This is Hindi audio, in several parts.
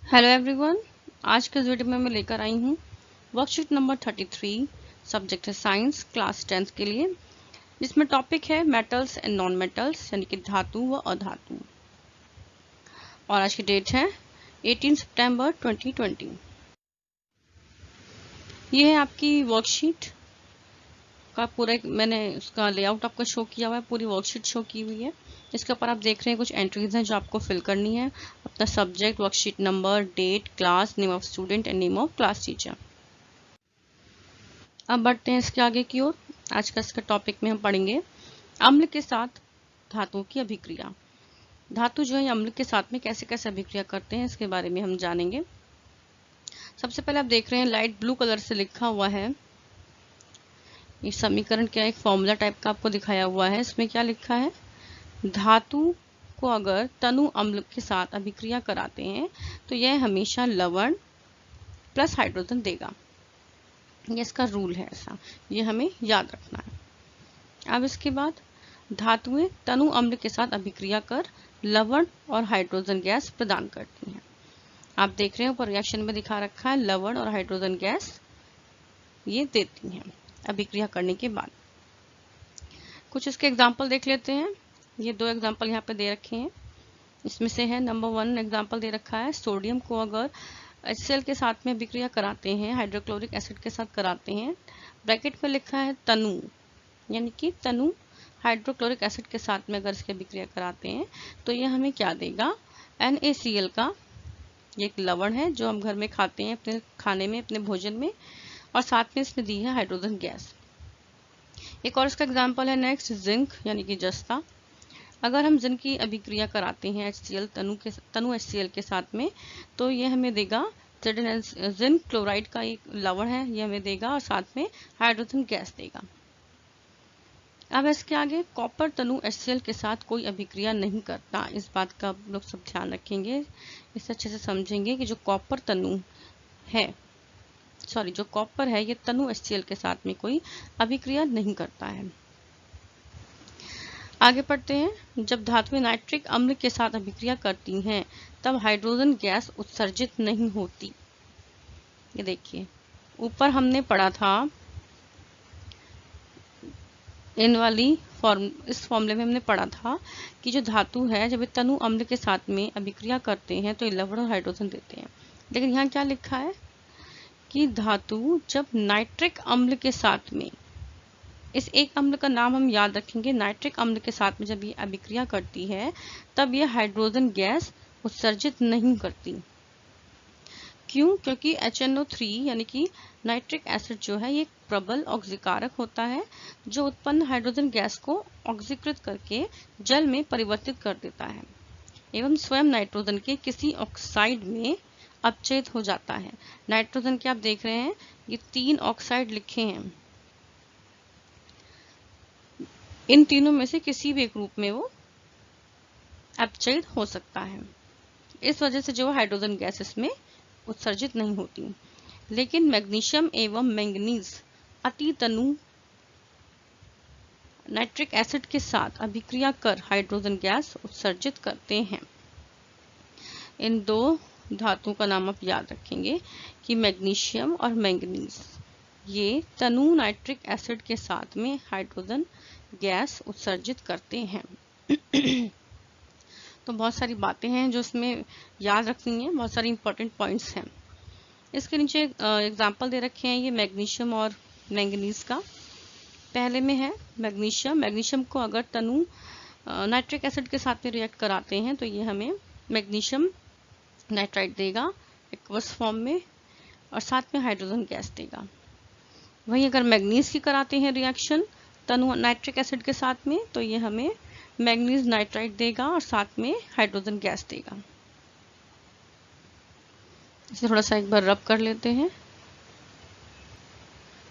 हेलो एवरीवन, आज के इस वीडियो में मैं लेकर आई हूँ वर्कशीट नंबर 33। सब्जेक्ट है साइंस, क्लास 10th के लिए, जिसमें टॉपिक है मेटल्स एंड नॉन मेटल्स, यानी कि धातु व अधातु। और आज की डेट है 18 सितंबर 2020। ये है आपकी वर्कशीट का पूरा, मैंने उसका लेआउट आपको शो किया हुआ है, पूरी वर्कशीट शो की हुई है। इसके ऊपर आप देख रहे हैं कुछ एंट्रीज हैं जो आपको फिल करनी है, अपना subject, worksheet number, date, class, name of student and name of class teacher. अब बढ़ते हैं इसके आगे की ओर। आज का इसका टॉपिक में हम पढ़ेंगे अम्ल के साथ धातुओं की अभिक्रिया। धातु जो है अम्ल के साथ में कैसे कैसे अभिक्रिया करते हैं, इसके बारे में हम जानेंगे। सबसे पहले आप देख रहे हैं लाइट ब्लू कलर से लिखा हुआ है, ये समीकरण क्या, एक फॉर्मूला टाइप का आपको दिखाया हुआ है। इसमें क्या लिखा है, धातु को अगर तनु अम्ल के साथ अभिक्रिया कराते हैं तो यह हमेशा लवण प्लस हाइड्रोजन देगा। ये इसका रूल है, ऐसा ये हमें याद रखना है। अब इसके बाद धातुएं तनु अम्ल के साथ अभिक्रिया कर लवण और हाइड्रोजन गैस प्रदान करती हैं। आप देख रहे हैं ऊपर रिएक्शन में दिखा रखा है, लवण और हाइड्रोजन गैस ये देती हैं अभिक्रिया करने के बाद। कुछ इसके एग्जाम्पल देख लेते हैं। ये दो एग्जाम्पल यहाँ पे दे रखे हैं। इसमें से है नंबर 1 एग्जाम्पल दे रखा है, सोडियम को अगर HCl के साथ में अभिक्रिया कराते हैं, हाइड्रोक्लोरिक एसिड के साथ कराते हैं, ब्रैकेट में लिखा है तनु, यानी कि तनु हाइड्रोक्लोरिक एसिड के साथ में अगर इसकी अभिक्रिया कराते हैं तो ये हमें क्या देगा, NaCl का, ये एक लवण है जो हम घर में खाते हैं अपने खाने में, अपने भोजन में, और साथ में इसने दी है हाइड्रोजन गैस। एक और इसका एग्जाम्पल है नेक्स्ट, जिंक यानी कि जस्ता। अगर हम जिंक की अभिक्रिया कराते हैं HCl तनु HCl के साथ में तो ये हमें देगा जिंक क्लोराइड का एक लवण है, ये हमें देगा और साथ में हाइड्रोजन गैस देगा। अब इसके आगे कॉपर तनु HCl के साथ कोई अभिक्रिया नहीं करता, इस बात का आप लोग सब ध्यान रखेंगे, इसे अच्छे से समझेंगे कि जो कॉपर है ये तनु HCl के साथ में कोई अभिक्रिया नहीं करता है। आगे पढ़ते हैं, जब धातुएं नाइट्रिक अम्ल के साथ अभिक्रिया करती हैं तब हाइड्रोजन गैस उत्सर्जित नहीं होती। ये देखिए ऊपर हमने पढ़ा था, इस फॉर्मूले में हमने पढ़ा था कि जो धातु है जब तनु अम्ल के साथ में अभिक्रिया करते हैं तो ये लवण और हाइड्रोजन देते हैं। लेकिन यहाँ क्या लिखा है कि धातु जब नाइट्रिक अम्ल के साथ में, इस एक अम्ल का नाम हम याद रखेंगे, नाइट्रिक अम्ल के साथ में जब ये अभिक्रिया करती है तब ये हाइड्रोजन गैस उत्सर्जित नहीं करती। क्यों? क्योंकि HNO3 यानी कि नाइट्रिक एसिड जो है ये प्रबल ऑक्सीकारक होता है जो उत्पन्न हाइड्रोजन गैस को ऑक्सीकृत करके जल में परिवर्तित कर देता है एवं स्वयं नाइट्रोजन के किसी ऑक्साइड में अपचयित हो जाता है। नाइट्रोजन के आप देख रहे हैं ये 3 ऑक्साइड लिखे हैं, इन तीनों में से किसी भी एक रूप में वो अपचयित हो सकता है। इस वजह से जो हाइड्रोजन गैस इसमें उत्सर्जित नहीं होती। लेकिन मैग्नीशियम एवं मैंगनीज अति तनु नाइट्रिक एसिड के साथ अभिक्रिया कर हाइड्रोजन गैस उत्सर्जित करते हैं। इन दो धातुओं का नाम आप याद रखेंगे कि मैग्नीशियम और मैंगनीज ये तनु नाइट्रिक एसिड के साथ में हाइड्रोजन गैस उत्सर्जित करते हैं। तो बहुत सारी बातें हैं जो इसमें याद रखनी है, बहुत सारी इंपॉर्टेंट पॉइंट्स हैं। इसके नीचे एग्जांपल दे रखे हैं ये मैग्नीशियम और मैंगनीज का। पहले में है मैग्नीशियम को अगर तनु नाइट्रिक एसिड के साथ में रिएक्ट कराते हैं तो ये हमें मैग्नीशियम नाइट्राइड देगा एक्वस फॉर्म में और साथ में हाइड्रोजन गैस देगा। वहीं अगर मैग्नीज की कराते हैं रिएक्शन तनु नाइट्रिक एसिड के साथ में तो ये हमें मैग्नीज नाइट्राइड देगा और साथ में हाइड्रोजन गैस देगा। इसे थोड़ा सा एक बार रब कर लेते हैं,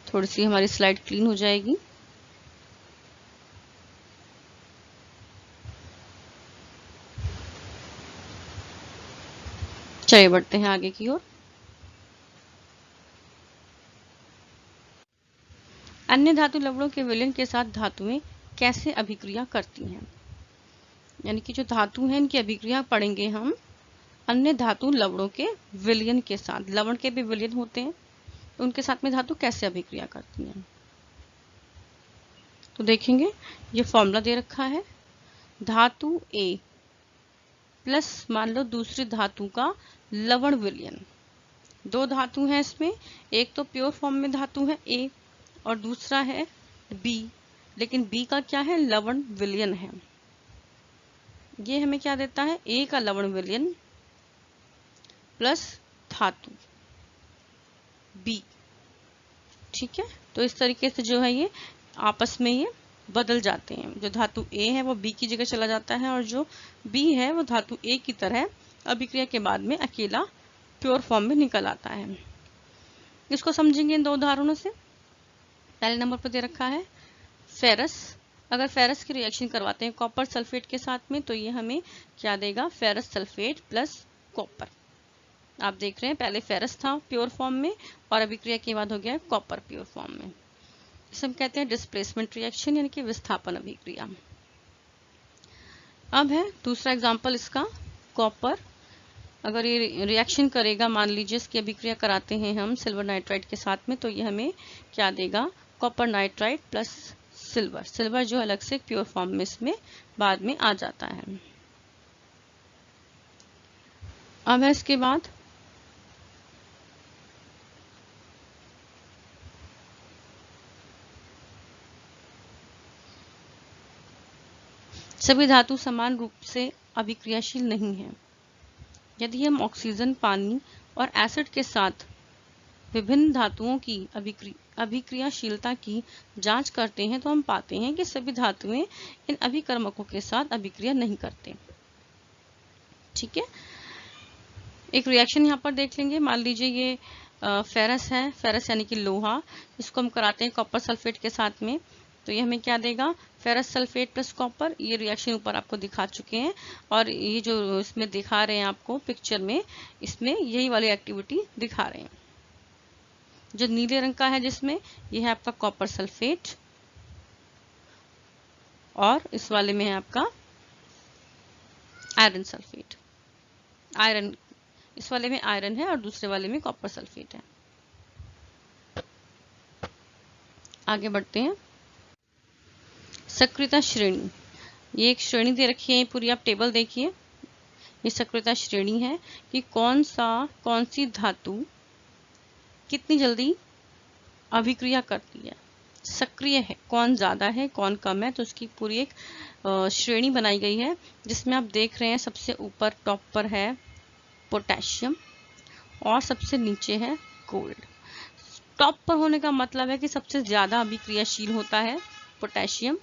थोड़ी सी हमारी स्लाइड क्लीन हो जाएगी। चलिए बढ़ते हैं आगे की ओर। अन्य धातु लवणों के विलयन के साथ धातुएं कैसे अभिक्रिया करती हैं, यानी कि जो धातु हैं इनकी अभिक्रिया पढ़ेंगे हम अन्य धातु लवणों के विलयन के साथ, लवण के भी विलयन होते हैं, तो उनके साथ में धातु कैसे अभिक्रिया करती हैं। तो देखेंगे ये फॉर्मूला दे रखा है, धातु A प्लस मान लो दूसरी धातु का लवण विलयन। दो धातु हैं इसमें, एक तो प्योर फॉर्म में धातु है A और दूसरा है B, लेकिन B का क्या है, लवण विलयन है। ये हमें क्या देता है, A का लवण विलयन प्लस धातु B। ठीक है, तो इस तरीके से जो है ये आपस में ये बदल जाते हैं। जो धातु A है वो B की जगह चला जाता है और जो B है वो धातु A की तरह अभिक्रिया के बाद में अकेला प्योर फॉर्म में निकल आता है। इसको समझेंगे इन दो उदाहरणों से। पहले नंबर पर दे रखा है फेरस। अगर फेरस की रिएक्शन करवाते हैं कॉपर सल्फेट के साथ में, तो ये हमें क्या देगा, फेरस सल्फेट प्लस कॉपर। आप देख रहे हैं पहले फेरस था प्योर फॉर्म में और अभिक्रिया के बाद हो गया कॉपर प्योर फॉर्म में। इसे हम कहते हैं डिस्प्लेसमेंट रिएक्शन, यानी कि विस्थापन अभिक्रिया। अब है दूसरा एग्जांपल इसका, कॉपर अगर ये रिएक्शन करेगा, मान लीजिए इसकी अभिक्रिया कराते हैं हम सिल्वर नाइट्राइड के साथ में, तो ये हमें क्या देगा, copper nitride plus silver. Silver जो अलग से प्योर फॉर्म में इसमें बाद में आ जाता है। अब है इसके बाद सभी धातु समान रूप से अभिक्रियाशील नहीं है। यदि हम ऑक्सीजन, पानी और एसिड के साथ विभिन्न धातुओं की अभिक्रियाशीलता की जांच करते हैं तो हम पाते हैं कि सभी धातुएं इन अभिकर्मकों के साथ अभिक्रिया नहीं करते। ठीक है, एक रिएक्शन यहाँ पर देख लेंगे। मान लीजिए ये फेरस है, फेरस यानी कि लोहा, इसको हम कराते हैं कॉपर सल्फेट के साथ में, तो ये हमें क्या देगा, फेरस सल्फेट प्लस कॉपर। ये रिएक्शन ऊपर आपको दिखा चुके हैं और ये जो इसमें दिखा रहे हैं आपको पिक्चर में, इसमें यही वाली एक्टिविटी दिखा रहे हैं। जो नीले रंग का है जिसमें, ये है आपका कॉपर सल्फेट और इस वाले में है आपका आयरन सल्फेट। आयरन, इस वाले में आयरन है और दूसरे वाले में कॉपर सल्फेट है। आगे बढ़ते हैं। सक्रियता श्रेणी, ये एक श्रेणी दे रखी है, पूरी आप टेबल देखिए। ये सक्रियता श्रेणी है कि कौन सी धातु कितनी जल्दी अभिक्रिया करती है, सक्रिय है, कौन ज्यादा है कौन कम है, तो उसकी पूरी एक श्रेणी बनाई गई है, जिसमें आप देख रहे हैं सबसे ऊपर टॉप पर है पोटेशियम और सबसे नीचे है गोल्ड। टॉप पर होने का मतलब है कि सबसे ज्यादा अभिक्रियाशील होता है पोटेशियम।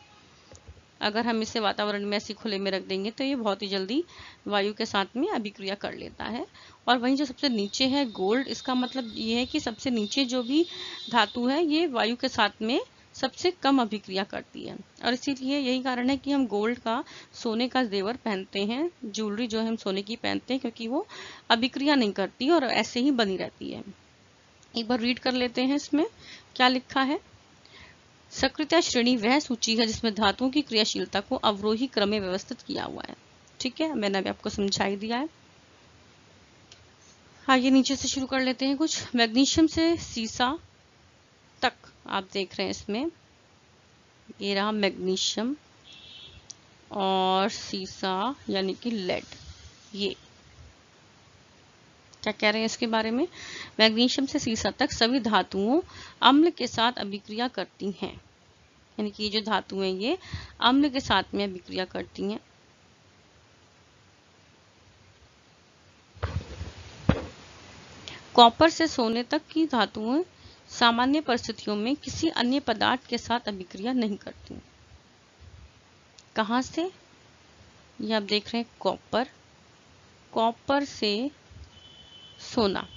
अगर हम इसे वातावरण में ऐसे खुले में रख देंगे तो ये बहुत ही जल्दी वायु के साथ में अभिक्रिया कर लेता है। और वहीं जो सबसे नीचे है गोल्ड, इसका मतलब ये है कि सबसे नीचे जो भी धातु है ये वायु के साथ में सबसे कम अभिक्रिया करती है। और इसीलिए यही कारण है कि हम गोल्ड का, सोने का जेवर पहनते हैं, ज्वेलरी जो है हम सोने की पहनते हैं, क्योंकि वो अभिक्रिया नहीं करती और ऐसे ही बनी रहती है। एक बार रीड कर लेते हैं इसमें क्या लिखा है। सक्रियता श्रेणी वह सूची है जिसमें धातुओं की क्रियाशीलता को अवरोही क्रम में व्यवस्थित किया हुआ है। ठीक है, मैंने अभी आपको समझाई दिया है। हाँ, ये नीचे से शुरू कर लेते हैं कुछ। मैग्नीशियम से सीसा तक आप देख रहे हैं इसमें, ये रहा मैग्नीशियम और सीसा यानी कि लेड। ये क्या कह रहे हैं इसके बारे में, मैग्नीशियम से सीसा तक सभी धातुओं अम्ल के साथ अभिक्रिया करती हैं, यानी कि जो धातुएं ये अम्ल के साथ में अभिक्रिया करती हैं। कॉपर से सोने तक की धातुएं सामान्य परिस्थितियों में किसी अन्य पदार्थ के साथ अभिक्रिया नहीं करती। कहां से, ये आप देख रहे हैं कॉपर, कॉपर से सोना,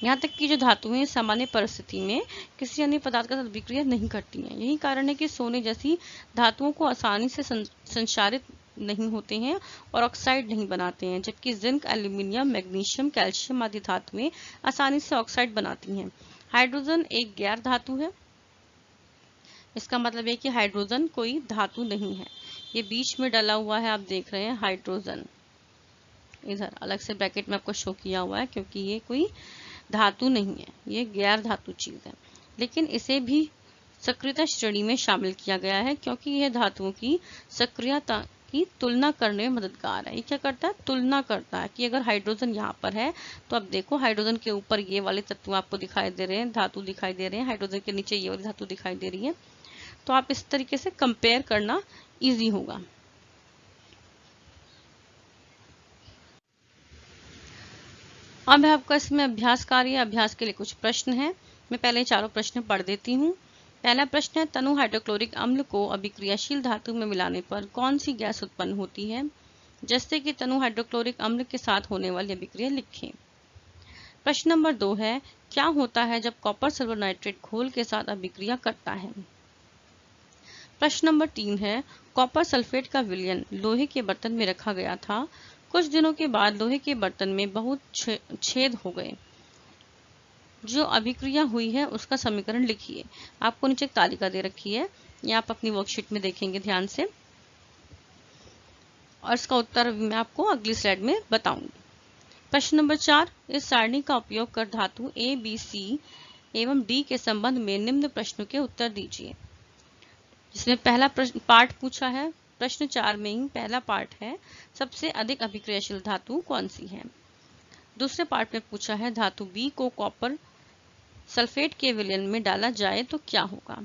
यहाँ तक कि जो धातुएं सामान्य परिस्थिति में किसी अन्य पदार्थ के साथ अभिक्रिया नहीं करती हैं। यही कारण है कि सोने जैसी धातुओं को आसानी से संचारित नहीं होते हैं और ऑक्साइड नहीं बनाते हैं, जबकि जिंक, एल्यूमिनियम, मैग्नीशियम, कैल्शियम आदि धातुएं आसानी से ऑक्साइड बनाती हैं। हाइड्रोजन एक गैर धातु है, इसका मतलब है कि हाइड्रोजन कोई धातु नहीं है, ये बीच में डला हुआ है, आप देख रहे हैं हाइड्रोजन। इधर अलग से ब्रैकेट में आपको शो किया हुआ है, क्योंकि ये कोई धातु नहीं है, ये गैर धातु चीज है, लेकिन इसे भी सक्रियता श्रेणी में शामिल किया गया है, क्योंकि यह धातुओं की सक्रियता की तुलना करने में मददगार है। ये क्या करता है? तुलना करता है कि अगर हाइड्रोजन यहाँ पर है तो अब देखो हाइड्रोजन के ऊपर ये वाले तत्व आपको दिखाई दे रहे हैं, धातु दिखाई दे रहे हैं, हाइड्रोजन के नीचे ये वाली धातु दिखाई दे रही है, तो आप इस तरीके से कंपेयर करना इजी होगा। अब आपका इसमें अभ्यास कार्य, अभ्यास के लिए कुछ प्रश्न है। मैं पहले चारों प्रश्न पढ़ देती हूँ। पहला प्रश्न है, तनु हाइड्रोक्लोरिक अम्ल को अभिक्रियाशील धातु में मिलाने पर कौन सी गैस उत्पन्न होती है? जैसे कि तनु हाइड्रोक्लोरिक अम्ल के साथ होने वाली अभिक्रिया लिखें। प्रश्न नंबर 2 है, क्या होता है जब कॉपर सिल्वर नाइट्रेट घोल के साथ अभिक्रिया करता है? प्रश्न नंबर 3 है, कॉपर सल्फेट का विलयन लोहे के बर्तन में रखा गया था, कुछ दिनों के बाद लोहे के बर्तन में बहुत छेद हो गए, जो अभिक्रिया हुई है उसका समीकरण लिखिए। आपको नीचे एक तालिका दे रखी है, ये आप अपनी वर्कशीट में देखेंगे ध्यान से, और इसका उत्तर मैं आपको अगली स्लाइड में बताऊंगी। प्रश्न नंबर 4, इस सारणी का उपयोग कर धातु ए, बी, सी एवं डी के संबंध में निम्न प्रश्नों के उत्तर दीजिए। जिसमें पहला पार्ट पूछा है, प्रश्न 4 में ही पहला पार्ट है, सबसे अधिक अभिक्रियाशील धातु कौन सी है। दूसरे पार्ट में पूछा है, धातु बी को कॉपर सल्फेट के विलयन में डाला जाए तो क्या होगा।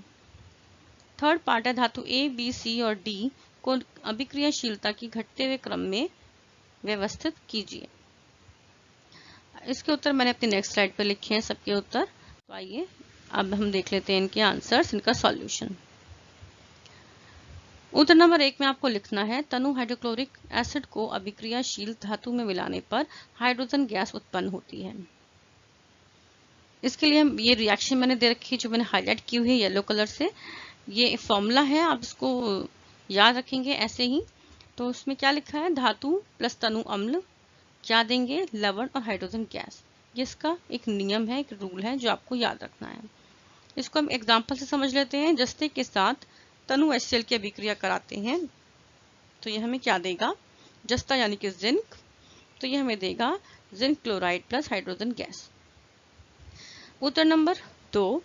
थर्ड पार्ट है, धातु ए, बी, सी और डी को अभिक्रियाशीलता की घटते हुए क्रम में व्यवस्थित कीजिए। इसके उत्तर मैंने अपनी नेक्स्ट स्लाइड पर लिखे हैं सबके उत्तर। तो आइए अब हम देख लेते हैं इनके आंसर्स, इनका सॉल्यूशन। उत्तर नंबर 1 में आपको लिखना है, तनु हाइड्रोक्लोरिक एसिड को अभिक्रियाशील धातु में मिलाने पर हाइड्रोजन गैस उत्पन्न होती है। इसके लिए ये रिएक्शन मैंने दे रखी है, जो मैंने हाईलाइट की हुई है येलो कलर से। ये फॉर्मूला है, आप इसको याद रखेंगे ऐसे ही। तो उसमें क्या लिखा है, धातु प्लस तनु अम्ल क्या देंगे, लवण और हाइड्रोजन गैस। ये इसका एक नियम है, एक रूल है जो आपको याद रखना है। इसको हम एग्जाम्पल से समझ लेते हैं। जस्ते के साथ तनु HCl की अभिक्रिया कराते हैं तो ये हमें क्या देगा, जस्ता यानी कि जिंक, तो ये हमें देगा zinc chloride plus hydrogen gas. उत्तर नंबर 2,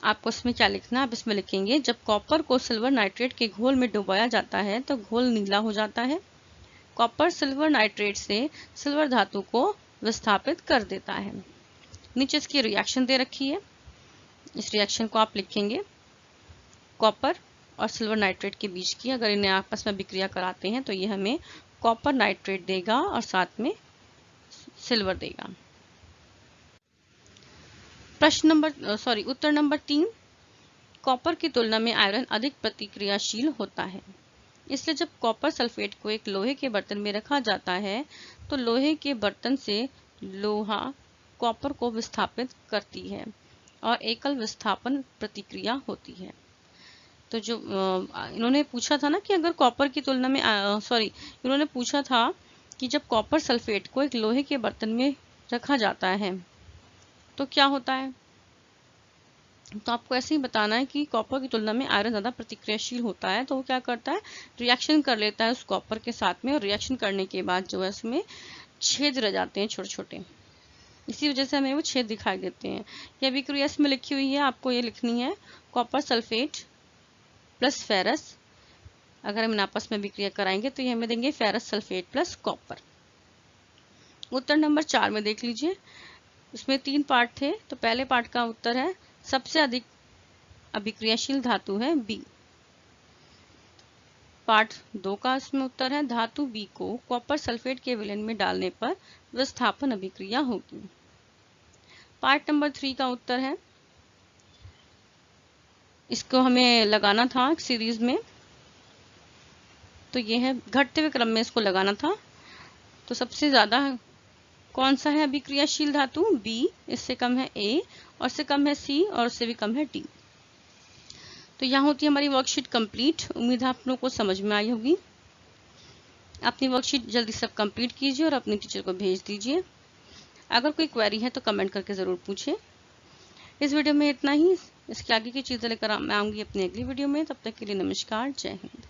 आपको इसमें क्या लिखना है, आप इसमें लिखेंगे, जब कॉपर को सिल्वर नाइट्रेट के घोल में डुबाया जाता है तो घोल नीला हो जाता है। कॉपर सिल्वर नाइट्रेट से सिल्वर धातु को विस्थापित कर देता है। नीचे इसकी रिएक्शन दे रखी है, इस रिएक्शन को आप लिखेंगे कॉपर और सिल्वर नाइट्रेट के बीच की। अगर इन्हें आपस में अभिक्रिया कराते हैं तो ये हमें कॉपर नाइट्रेट देगा और साथ में सिल्वर देगा। उत्तर नंबर 3, कॉपर की तुलना में आयरन अधिक प्रतिक्रियाशील होता है, इसलिए जब कॉपर सल्फेट को एक लोहे के बर्तन में रखा जाता है तो लोहे के बर्तन से लोहा कॉपर को विस्थापित करती है और एकल विस्थापन प्रतिक्रिया होती है। तो जो इन्होंने पूछा था ना कि अगर कॉपर की तुलना में इन्होंने पूछा था कि जब कॉपर सल्फेट को एक लोहे के बर्तन में रखा जाता है तो क्या होता है। तो आपको ऐसे ही बताना है कि कॉपर की तुलना में आयरन ज़्यादा प्रतिक्रियाशील होता है, तो वो क्या करता है, रिएक्शन कर लेता है उस कॉपर के साथ में, और रिएक्शन करने के बाद जो है उसमें छेद रह जाते हैं छोटे छोटे, इसी वजह से हमें वो छेद दिखाई देते हैं। ये अभिक्रिया इसमें लिखी हुई है, आपको ये लिखनी है, कॉपर सल्फेट प्लस फेरस, अगर हम आपस में अभिक्रिया कराएंगे तो ये हमें देंगे फेरस सल्फेट प्लस कॉपर। उत्तर नंबर 4 में देख लीजिए, इसमें 3 पार्ट थे, तो पहले पार्ट का उत्तर है, सबसे अधिक अभिक्रियाशील धातु है बी। पार्ट 2 का इसमें उत्तर है, धातु बी को कॉपर सल्फेट के विलयन में डालने पर विस्थापन अभिक्रिया होगी। पार्ट नंबर 3 का उत्तर है, इसको हमें लगाना था एक सीरीज में, तो ये है घटते हुए क्रम में इसको लगाना था। तो सबसे ज्यादा कौन सा है अभिक्रियाशील धातु, बी, इससे कम है ए, और से कम है सी, और उससे भी कम है डी। तो यहाँ होती है हमारी वर्कशीट कंप्लीट। उम्मीद है आप लोगों को समझ में आई होगी। अपनी वर्कशीट जल्दी से कंप्लीट कीजिए और अपने टीचर को भेज दीजिए। अगर कोई क्वेरी है तो कमेंट करके ज़रूर पूछें। इस वीडियो में इतना ही। इसके आगे की चीज़ें लेकर मैं आऊँगी अपनी अगली वीडियो में। तब तक के लिए नमस्कार, जय हिंद।